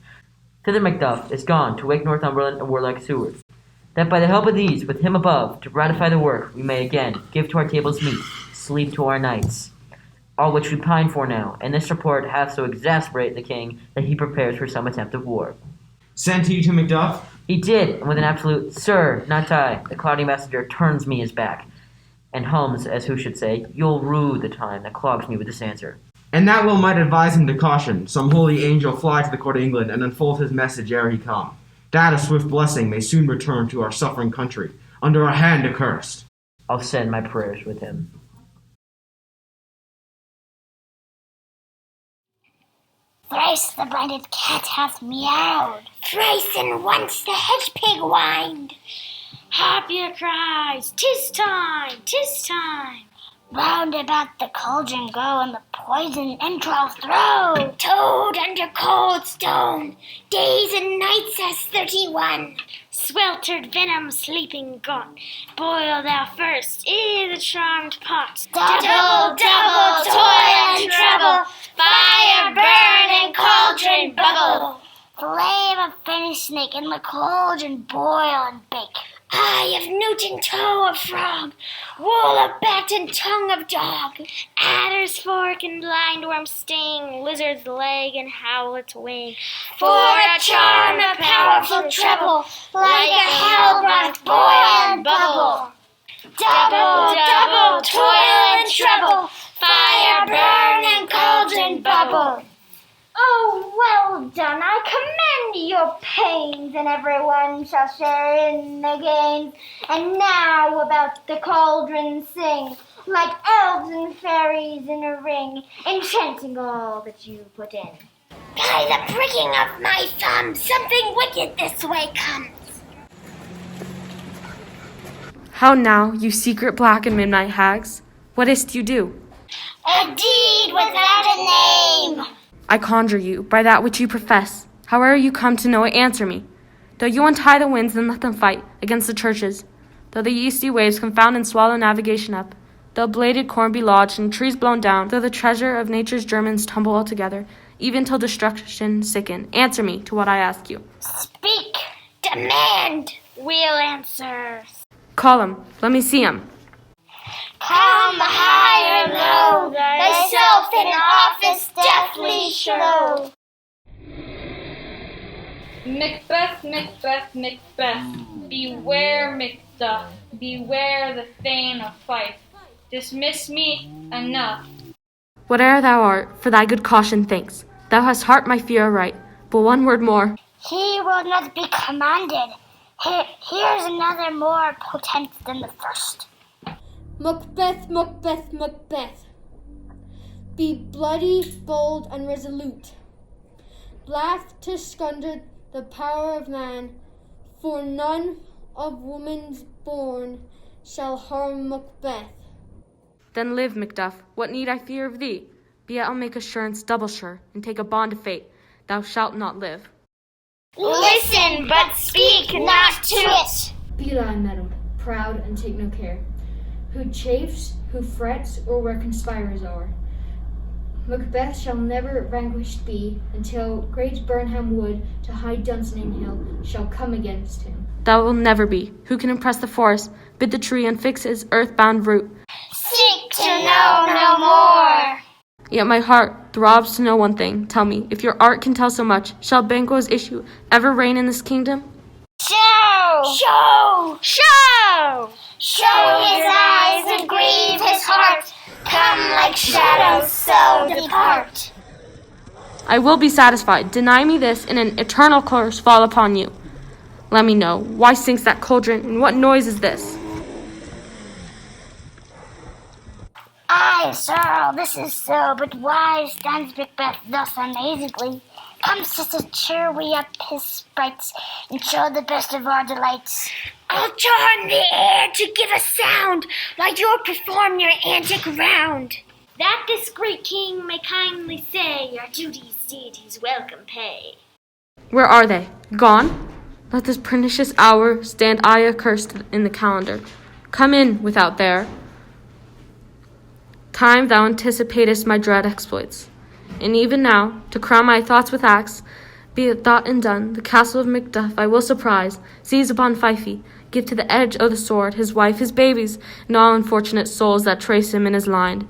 Speaker 20: Thither Macduff is gone to wake Northumberland and warlike Seward, that by the help of these, with him above, to ratify the work, we may again give to our tables meat, sleep to our nights, all which we pine for now, and this report hath so exasperated the king that he prepares for some attempt of war.
Speaker 15: Sent he to Macduff?
Speaker 20: He did, and with an absolute, "Sir, not I," the cloudy messenger turns me his back, and hums, as who should say, "You'll rue the time that clogs me with this answer."
Speaker 15: And that will might advise him to caution, some holy angel fly to the court of England, and unfold his message ere he come, that a swift blessing may soon return to our suffering country, under our hand accursed.
Speaker 20: I'll send my prayers with him.
Speaker 1: Thrice the blinded cat hath meowed, thrice and once the hedge pig whined.
Speaker 18: Happier cries, 'tis time, 'tis time.
Speaker 1: Round about the cauldron go, and the poison entrails throw. Toad under cold stone, days and nights as 31.
Speaker 18: Sweltered venom sleeping got, boil thou first i' the charmed pot.
Speaker 1: Double, double, toil and trouble, fire burn and cauldron bubble. Flame of furnace snake in the cauldron boil and bake. Eye of newt and toe of frog, wool of bat and tongue of dog.
Speaker 18: Adder's fork and blindworm's sting, lizard's leg and howlet's wing.
Speaker 1: For a charm of powerful trouble, like a hell-brought boil and bubble. Double, double, toil and trouble, fire burn and cauldron bubble.
Speaker 2: Oh, well done, I commend your pains, and everyone shall share in the gains. And now about the cauldron sing, like elves and fairies in a ring, enchanting all that you put in.
Speaker 1: By the pricking of my thumb, something wicked this way comes.
Speaker 6: How now, you secret black and midnight hags? What is't you do?
Speaker 1: A deed without a name.
Speaker 6: I conjure you, by that which you profess, however you come to know it, answer me. Though you untie the winds and let them fight against the churches, though the yeasty waves confound and swallow navigation up, though bladed corn be lodged and trees blown down, though the treasure of nature's germans tumble altogether, even till destruction sicken, answer me to what I ask you.
Speaker 1: Speak, demand, we'll answer.
Speaker 6: Call him, let me see him.
Speaker 1: Come high or low, thyself in office deftly show.
Speaker 12: Macbeth, Macbeth, Macbeth, beware Macduff, beware the Thane of Fife. Dismiss me, enough.
Speaker 6: Whate'er thou art, for thy good caution thanks. Thou hast heart my fear aright, but one word more.
Speaker 1: He will not be commanded. Here's another more potent than the first.
Speaker 7: Macbeth, Macbeth, Macbeth, be bloody, bold, and resolute. Laugh to scunder the power of man, for none of woman's born shall harm Macbeth.
Speaker 6: Then live, Macduff, what need I fear of thee? Be it I'll make assurance double sure, and take a bond of fate, thou shalt not live.
Speaker 1: Listen, but speak not to it.
Speaker 7: Be thy, madam, proud and take no care, who chafes, who frets, or where conspirers are. Macbeth shall never vanquished be, until great Burnham wood to high Dunsinane hill shall come against him.
Speaker 6: That will never be. Who can impress the forest, bid the tree unfix its earth-bound root?
Speaker 1: Seek to know no more.
Speaker 6: Yet my heart throbs to know one thing. Tell me, if your art can tell so much, shall Banquo's issue ever reign in this kingdom?
Speaker 1: Show! Show! Show! Show his eyes and grieve his heart. Come like shadows, so depart.
Speaker 6: I will be satisfied. Deny me this, and an eternal curse fall upon you. Let me know, why sinks that cauldron, and what noise is this?
Speaker 1: Aye, sir, this is so, but why stands Macbeth thus amazingly? Come, sister, cheer we up his sprites, and show the best of our delights. I'll charm the air to give a sound, while you perform your antic round.
Speaker 2: that this great king may kindly say, our duties did his welcome pay.
Speaker 6: Where are they? Gone? Let this pernicious hour stand aye accursed in the calendar. Come in without there. Time thou anticipatest my dread exploits. And even now, to crown my thoughts with acts, be it thought and done, the castle of Macbeth I will surprise, seize upon Fifey, give to the edge of the sword his wife, his babies, and all unfortunate souls that trace him in his line.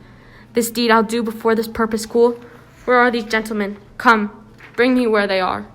Speaker 6: This deed I'll do before this purpose cool. Where are these gentlemen? Come, bring me where they are.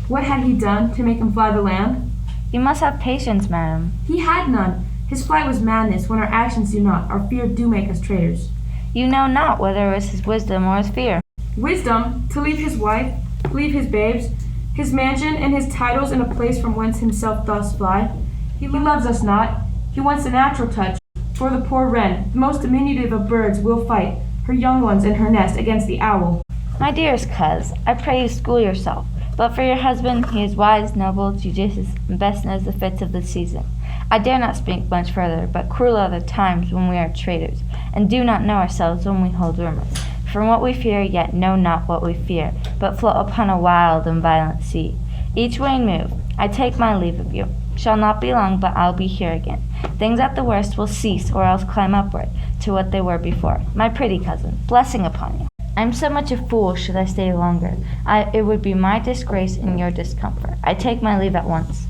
Speaker 21: What had he done to make him fly the land?
Speaker 5: You must have patience, madam.
Speaker 21: He had none. His flight was madness. When our actions do not, our fear do make us traitors.
Speaker 5: You know not whether it was his wisdom or his fear.
Speaker 21: Wisdom, to leave his wife, leave his babes, his mansion and his titles in a place from whence himself doth fly. He loves us not. He wants a natural touch. For the poor wren, the most diminutive of birds, will fight her young ones in her nest against the owl.
Speaker 5: My dearest coz, I pray you school yourself. But for your husband, he is wise, noble, judicious, and best knows the fits of the season. I dare not speak much further, but cruel are the times when we are traitors, and do not know ourselves when we hold rumors. From what we fear, yet know not what we fear, but float upon a wild and violent sea. Each way move, I take my leave of you. Shall not be long, but I'll be here again. Things at the worst will cease, or else climb upward to what they were before. My pretty cousin, blessing upon you. I'm so much a fool should I stay longer. It would be my disgrace and your discomfort. I take my leave at once.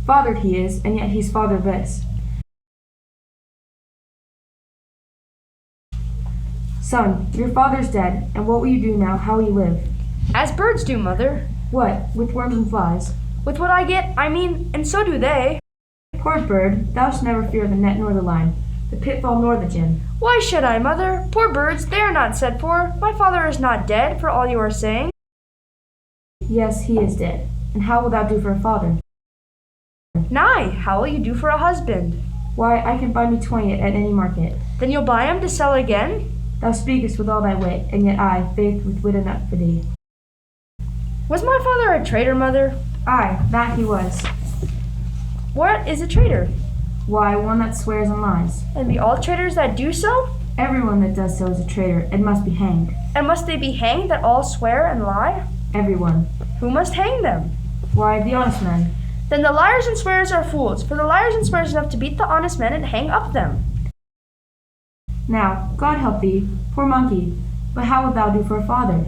Speaker 21: Fathered he is, and yet he's fatherless. Son, your father's dead, and what will you do now? How will you live?
Speaker 12: As birds do, mother.
Speaker 21: What, with worms and flies?
Speaker 12: With what I get, and so do they.
Speaker 21: Poor bird, thou shalt never fear the net nor the line, the pitfall nor the gin.
Speaker 12: Why should I, mother? Poor birds, they are not said for. My father is not dead, for all you are saying.
Speaker 21: Yes, he is dead. And how will thou do for a father?
Speaker 12: Nay, how will you do for a husband?
Speaker 21: Why, I can buy me 20 at any market.
Speaker 12: Then you'll buy him to sell again?
Speaker 21: Thou speakest with all thy wit, and yet I, faith, with wit enough for thee.
Speaker 12: Was my father a traitor, mother?
Speaker 21: Aye, that he was.
Speaker 12: What is a traitor?
Speaker 21: Why, one that swears and lies.
Speaker 12: And be all traitors that do so?
Speaker 21: Everyone that does so is a traitor, and must be hanged.
Speaker 12: And must they be hanged that all swear and lie?
Speaker 21: Everyone.
Speaker 12: Who must hang them?
Speaker 21: Why, the honest men.
Speaker 12: Then the liars and swearers are fools, for the liars and swearers enough to beat the honest men and hang up them.
Speaker 21: Now, God help thee, poor monkey, but how wilt thou do for a father?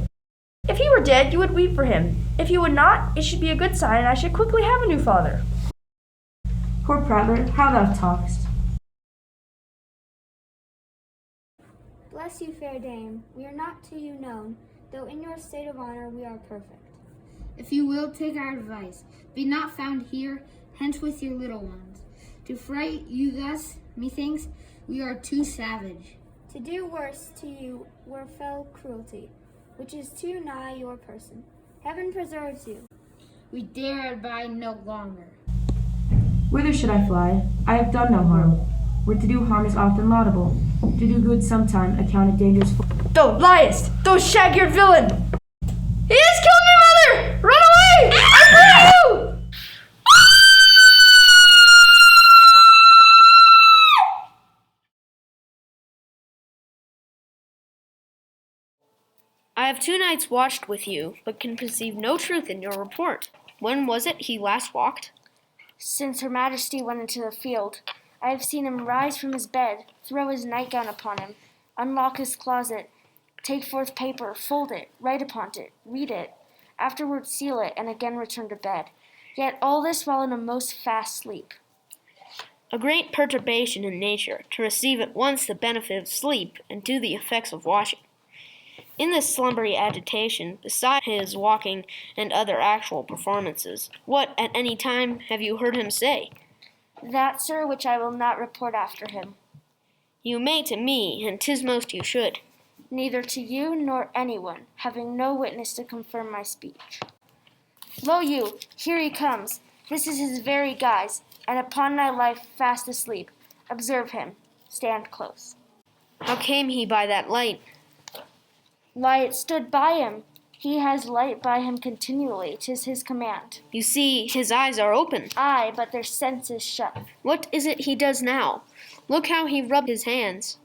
Speaker 12: If he were dead, you would weep for him. If you would not, it should be a good sign, and I should quickly have a new father.
Speaker 21: Poor prattler, how thou talkest.
Speaker 2: Bless you, fair dame, we are not to you known, though in your state of honor we are perfect. If you will take our advice, be not found here, hence with your little ones. To fright you thus, methinks, we are too savage. To do worse to you were fell cruelty, which is too nigh your person. Heaven preserves you. We dare abide no longer.
Speaker 21: Whither should I fly? I have done no harm. Where to do harm is often laudable. To do good sometime accounted dangerous.
Speaker 12: Thou liest! Thou shag-eared villain! He has killed me, mother! Run away! I pray you!
Speaker 22: I have 2 nights watched with you, but can perceive no truth in your report. When was it he last walked?
Speaker 2: Since Her Majesty went into the field, I have seen him rise from his bed, throw his nightgown upon him, unlock his closet, take forth paper, fold it, write upon it, read it, afterwards seal it, and again return to bed. Yet all this while in a most fast sleep.
Speaker 22: A great perturbation in nature, to receive at once the benefit of sleep and do the effects of watching. In this slumbery agitation, beside his walking and other actual performances, what at any time have you heard him say?
Speaker 2: That, sir, which I will not report after him.
Speaker 22: You may to me, and 'tis most you should.
Speaker 2: Neither to you nor anyone, having no witness to confirm my speech. Lo you, here he comes. This is his very guise, and upon my life fast asleep. Observe him. Stand close.
Speaker 22: How came he by that light?
Speaker 2: Why, it stood by him. He has light by him continually, 'tis his command.
Speaker 22: You see, his eyes are open.
Speaker 2: Aye, but their senses shut.
Speaker 22: What is it he does now? Look how he rubs his hands.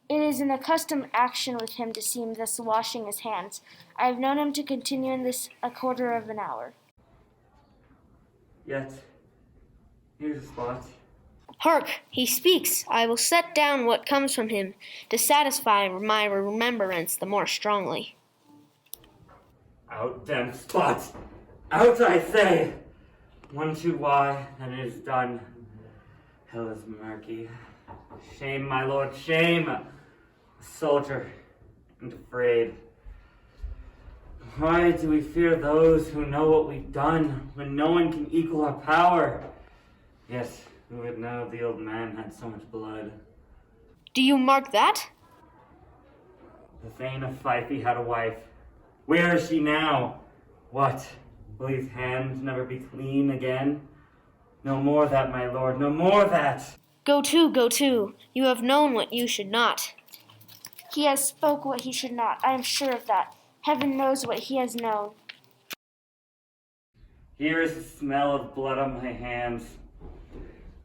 Speaker 2: It is an accustomed action with him to seem thus washing his hands. I have known him to continue in this a quarter of an hour.
Speaker 9: Yet, here's a spot.
Speaker 22: Hark, he speaks. I will set down what comes from him, to satisfy my remembrance the more strongly.
Speaker 9: Out, damn spot! Out, I say! 1, 2, why, and it is done. Hell is murky. Shame, my lord, shame! A soldier, and afraid. Why do we fear those who know what we've done, when no one can equal our power? Yes, who would know the old man had so much blood?
Speaker 22: Do you mark that?
Speaker 9: The Thane of Fifey had a wife. Where is she now? What? Will his hand never be clean again? No more that, my lord, no more that!
Speaker 22: Go to, go to. You have known what you should not.
Speaker 2: He has spoke what he should not. I am sure of that. Heaven knows what he has known.
Speaker 9: Here is the smell of blood on my hands.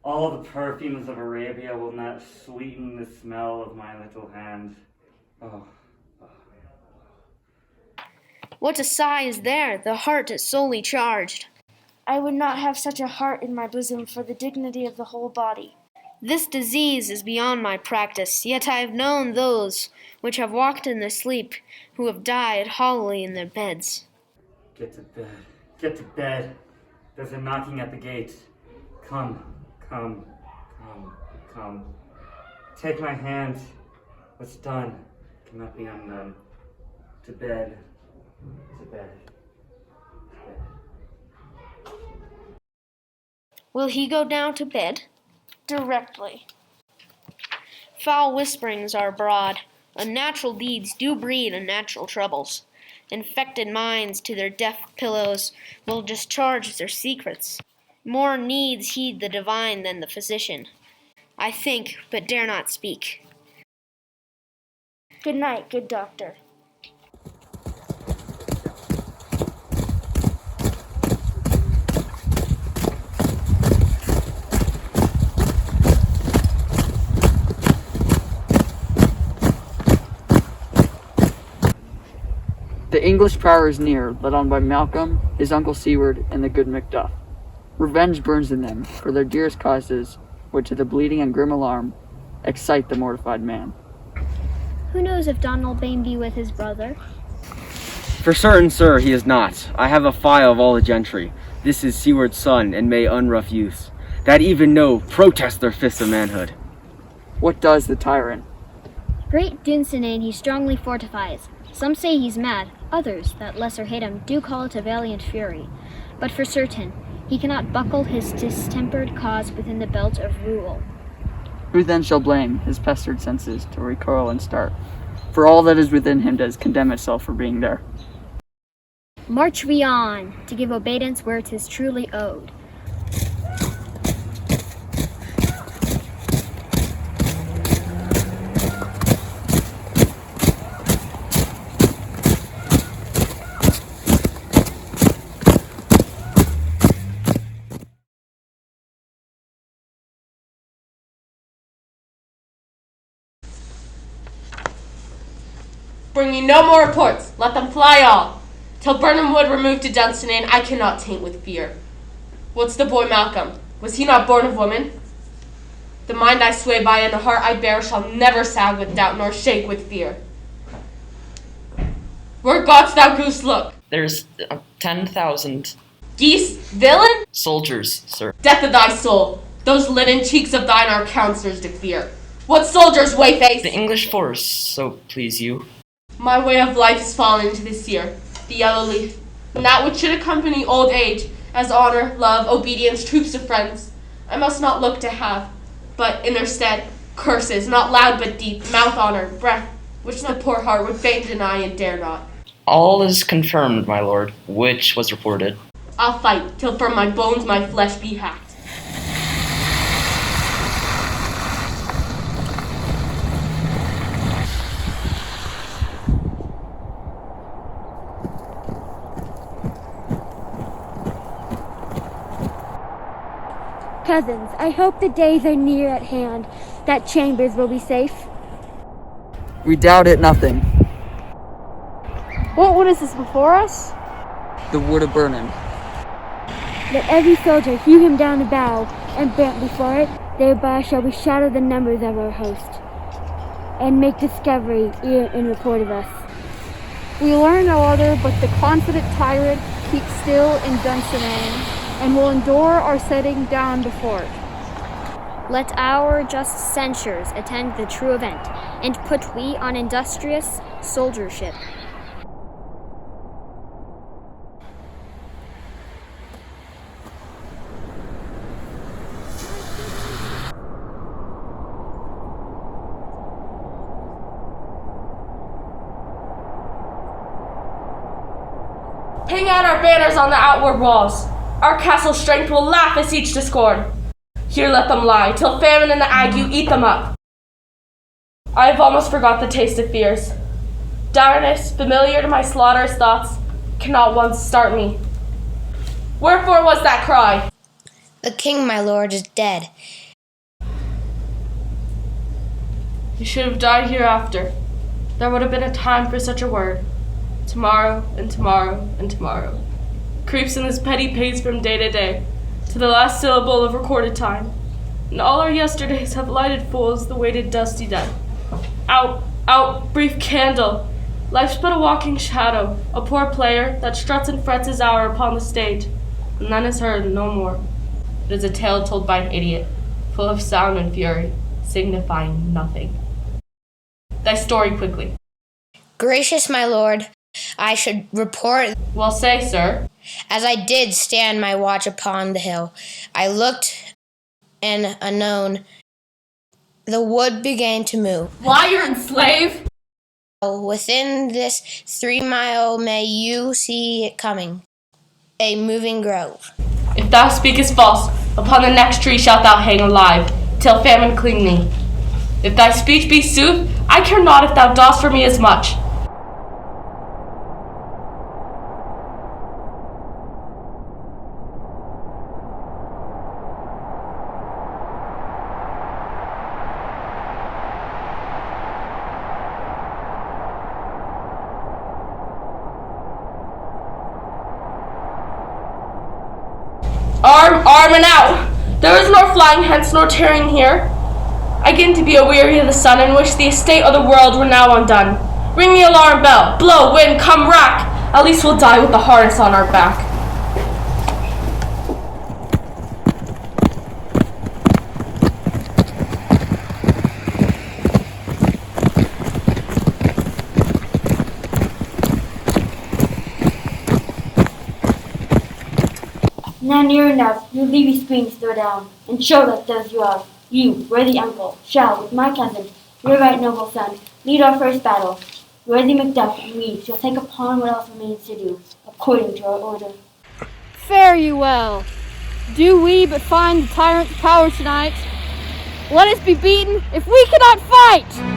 Speaker 9: All the perfumes of Arabia will not sweeten the smell of my little hand. Oh.
Speaker 22: What a sigh is there! The heart is solely charged.
Speaker 2: I would not have such a heart in my bosom for the dignity of the whole body.
Speaker 22: This disease is beyond my practice, yet I have known those which have walked in their sleep, who have died hollowly in their beds.
Speaker 9: Get to bed. Get to bed. There's a knocking at the gate. Come, come, come, come. Take my hand. What's done cannot be undone. To bed. To bed. To bed.
Speaker 22: Will he go down to bed?
Speaker 2: Directly.
Speaker 22: Foul whisperings are abroad. Unnatural deeds do breed unnatural troubles. Infected minds to their deaf pillows will discharge their secrets. More needs heed the divine than the physician. I think, but dare not speak.
Speaker 2: Good night, good doctor.
Speaker 8: The English prior is near, led on by Malcolm, his uncle Seward, and the good Macduff. Revenge burns in them for their dearest causes, which to the bleeding and grim alarm excite the mortified man.
Speaker 10: Who knows if Donald Bane be with his brother?
Speaker 11: For certain, sir, he is not. I have a file of all the gentry. This is Seward's son, and may unrough youths, that even know, protest their fists of manhood.
Speaker 8: What does the tyrant?
Speaker 10: Great Dunsinane he strongly fortifies. Some say he's mad, others, that lesser hate him, do call it a valiant fury. But for certain, he cannot buckle his distempered cause within the belt of rule.
Speaker 8: Who then shall blame his pestered senses to recoil and start? For all that is within him does condemn itself for being there.
Speaker 10: March we on, to give obedience where 'tis truly owed.
Speaker 14: Bring me no more reports. Let them fly all. Till Burnham Wood removed to Dunsinane, I cannot taint with fear. What's the boy Malcolm? Was he not born of woman? The mind I sway by and the heart I bear shall never sag with doubt nor shake with fear. Where gods thou goose look?
Speaker 23: There's 10,000
Speaker 14: Geese, villain?
Speaker 23: soldiers, sir.
Speaker 14: Death of thy soul. Those linen cheeks of thine are counselors to fear. What soldiers, Wayface?
Speaker 23: The English force, so please you.
Speaker 14: My way of life is fallen into this year, the yellow leaf, and that which should accompany old age, as honor, love, obedience, troops of friends, I must not look to have, but in their stead, curses, not loud but deep, mouth honor, breath, which the poor heart would fain deny and dare not.
Speaker 23: All is confirmed, my lord, which was reported.
Speaker 14: I'll fight, till from my bones my flesh be hacked.
Speaker 2: Cousins, I hope the days are near at hand that Chambers will be safe.
Speaker 8: We doubt it nothing.
Speaker 21: What wood is this before us?
Speaker 8: The wood of Burnham.
Speaker 2: Let every soldier hew him down a bough and burnt before it, thereby shall we shatter the numbers of our host, and make discovery in report of us.
Speaker 21: We learn no other but the confident tyrant keeps still in Dunsinane, and will endure our setting down before it.
Speaker 10: Let our just censures attend the true event, and put we on industrious soldiership.
Speaker 14: Hang out our banners on the outward walls. Our castle strength will laugh at each discord. Here let them lie, till famine and the ague eat them up. I have almost forgot the taste of fears. Direness, familiar to my slaughterous thoughts, cannot once start me. Wherefore was that cry?
Speaker 3: The king, my lord, is dead.
Speaker 14: He should have died hereafter. There would have been a time for such a word. Tomorrow, and tomorrow, and tomorrow. Creeps in this petty pace from day to day, to the last syllable of recorded time. And all our yesterdays have lighted full as the weighted dusty death. Out, out, brief candle! Life's but a walking shadow, a poor player that struts and frets his hour upon the stage, and then is heard no more. It is a tale told by an idiot, full of sound and fury, signifying nothing. Thy story quickly.
Speaker 3: Gracious my lord, I should report.
Speaker 14: Well, say, sir.
Speaker 3: As I did stand my watch upon the hill, I looked, and anon the wood began to move.
Speaker 14: Liar and slave!
Speaker 3: Within this 3 mile may you see it coming, a moving grove.
Speaker 14: If thou speakest false, upon the next tree shalt thou hang alive, till famine cling thee. If thy speech be sooth, I care not if thou dost for me as much. Arm and out! There is nor flying hence nor tarrying here. I begin to be aweary of the sun, and wish the estate of the world were now undone. Ring the alarm bell, blow, wind, come rack! At least we'll die with the harness on our back.
Speaker 2: Now near enough, your levy springs throw down, and show that those you are, you, worthy uncle, shall, with my cousin, your right noble son, lead our first battle. Worthy Macbeth and we shall take upon what else remains to do, according to our order.
Speaker 21: Fare you well. Do we but find the tyrant's power tonight? Let us be beaten if we cannot fight!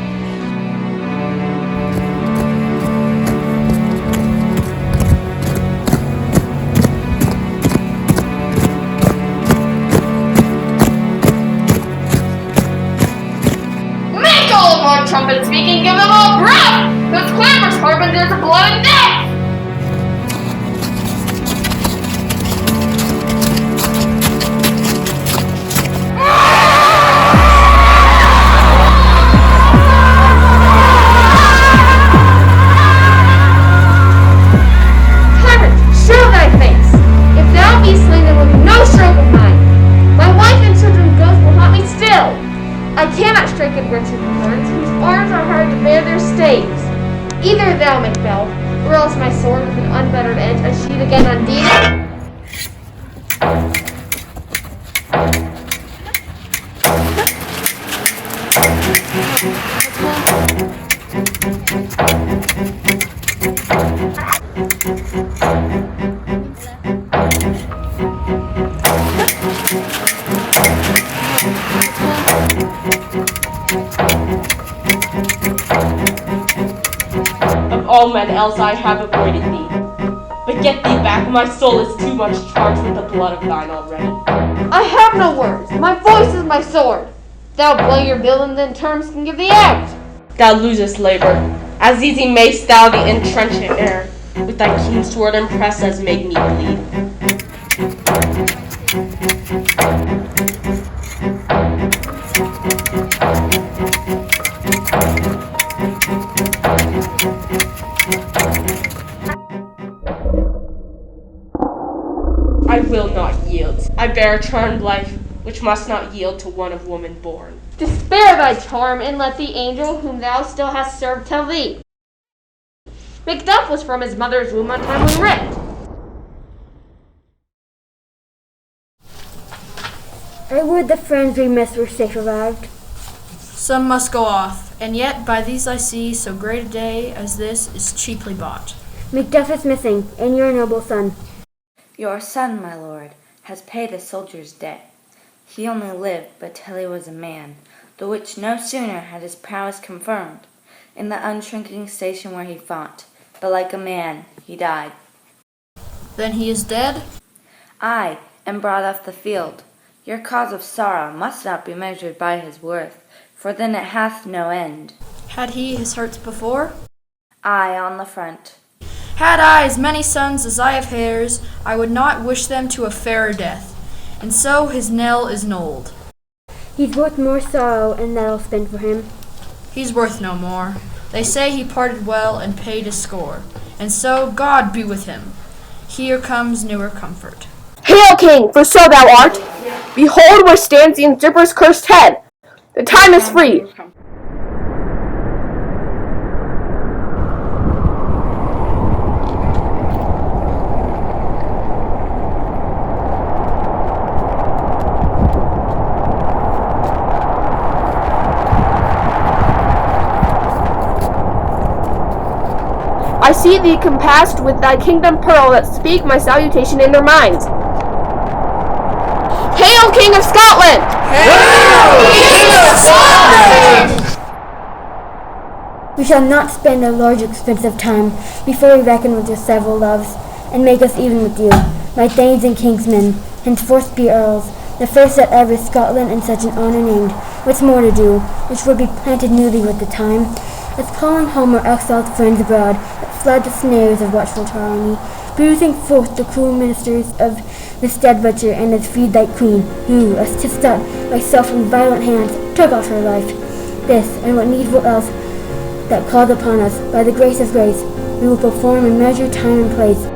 Speaker 14: Trumpet speaking, give them all breath! Those clamors harbingers of blood and death!
Speaker 21: Clement, show thy face! If thou be slain, there will be no stroke of mine. My wife and children ghosts will haunt me still. I cannot strike at wretched lords, whose arms are hard to bear their staves. Either thou, Macbeth, or else my sword with an unfettered edge, I sheathe again undeeded.
Speaker 14: Of all men else I have avoided thee. But get thee back, my soul is too much charged with the blood of thine already.
Speaker 4: I have no words. My voice is my sword. Thou blay your villain, then terms can give thee out.
Speaker 14: Thou losest labor. As easy mayst thou the entrenchant air, with thy keen sword impress as make me bleed. I will not yield. I bear a charmed life, which must not yield to one of woman born.
Speaker 4: Despair thy charm, and let the angel whom thou still hast served tell thee. Macbeth was from his mother's womb untimely ripped.
Speaker 2: I would the friends we missed were safe arrived.
Speaker 12: Some must go off, and yet by these I see so great a day as this is cheaply bought.
Speaker 2: Macduff is missing, and your noble son.
Speaker 5: Your son, my lord, has paid a soldier's debt. He only lived but till he was a man, the which no sooner had his prowess confirmed, in the unshrinking station where he fought, but like a man he died.
Speaker 12: Then he is dead?
Speaker 5: Aye, and brought off the field. Your cause of sorrow must not be measured by his worth, for then it hath no end.
Speaker 12: Had he his hurts before?
Speaker 5: Aye, on the front.
Speaker 12: Had I as many sons as I have hairs, I would not wish them to a fairer death. And so his knell is knolled.
Speaker 2: He's worth more sorrow, and that'll spend for him.
Speaker 12: He's worth no more. They say he parted well and paid his score. And so God be with him. Here comes newer comfort.
Speaker 13: Hail, King, for so thou art! Behold where stands the usurper's cursed head! The time is free! I see thee compassed with thy kingdom pearl that speak my salutation in their minds. Hail, King of Scotland!
Speaker 2: Hail, King of Scotland! We shall not spend a large expense of time before we reckon with your several loves, and make us even with you, my thanes and kingsmen, henceforth be earls, the first that ever Scotland in such an honour named. What's more to do, which would be planted newly with the time, as calling home our exiled friends abroad, that fled the snares of watchful tyranny, bruising forth the cruel ministers of the stead butcher and his freed-like queen, who, as 'tis thought, by self and violent hands, took off her life. This, and what needful else that called upon us, by the grace of grace, we will perform in measure, time, and place.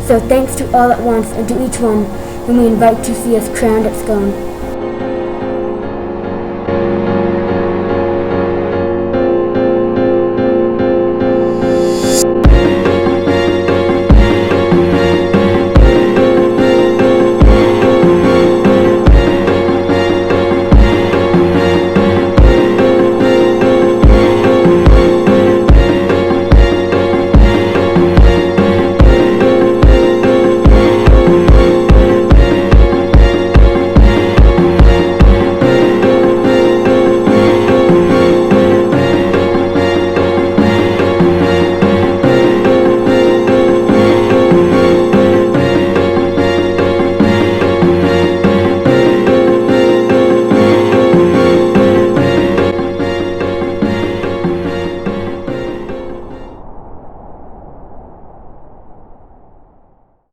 Speaker 2: So thanks to all at once, and to each one whom we invite to see us crowned at Scone.